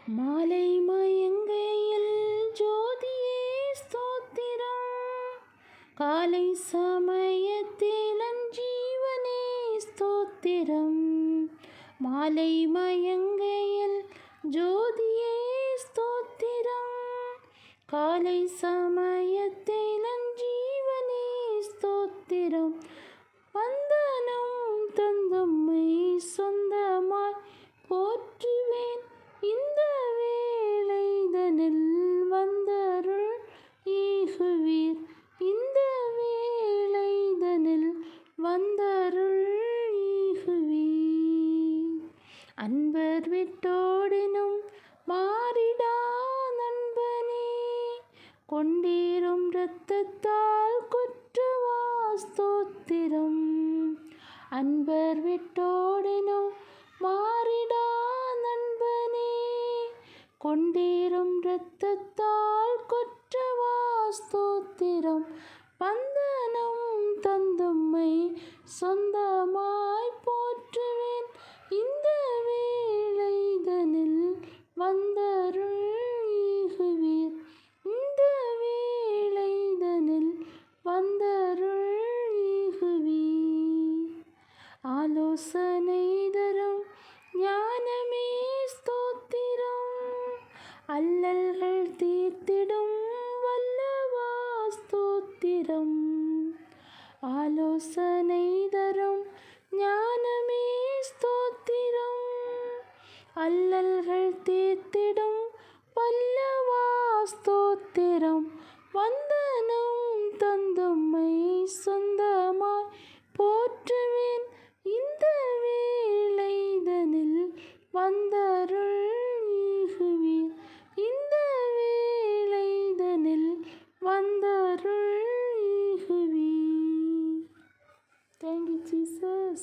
மாலை மயங்கையில் ஜோதியே ஸ்தோத்திரம், காலை சமயத்தில் ஜீவனே ஸ்தோத்திரம். மாலை மயங்கையில் ஜோதியே ஸ்தோத்திரம், காலை சமயத்தில் ஜீவனே ஸ்தோத்திரம். வந்தனம் தந்தம்மை சொந்தமாய் போற்றுவேன், இந்த வேளைதனில் வந்தருள் ஈகுவீர், இந்த வேளைதனில் வந்தருள் ஈகுவீர். அன்பர் விட்டோடினும் மாறிடா நண்பனே, கொண்டீரும் இரத்தத்தால் குற்றவா ஸ்தோத்திரம். அன்பர் விட்டோடினும் மாறிடா நண்பனே, கொண்டீரும் இரத்தத்தால் குற்றவா ஸ்தோத்திரம். வந்தனம் தந்தும்மை சொந்தமாய் போற்றுவேன், இந்த வேளைதனில் வந்தருள் ஈகுவீர், இந்த வேளைதனில் வந்தருள் ஈகுவீர். ஆலோசனை தரும் ஞானமே ஸ்தோத்திரம், அல்லல்கள் தீர்த்திடும் வல்லவா ஸ்தோத்திரம். ஆலோசனை தரும் ஞானமே ஸ்தோத்திரம், அல்லல்கள் தீர்த்திடும் வல்லவா ஸ்தோத்திரம். வந்தனம் தந்தும்மை சொந்தமாய் போற்றுவேன், இந்த வேளைதனில் வந்தருள் ஈகுவீர், இந்த வேளைதனில் வந்தருள் ஈகுவீர். Thank you, Jesus.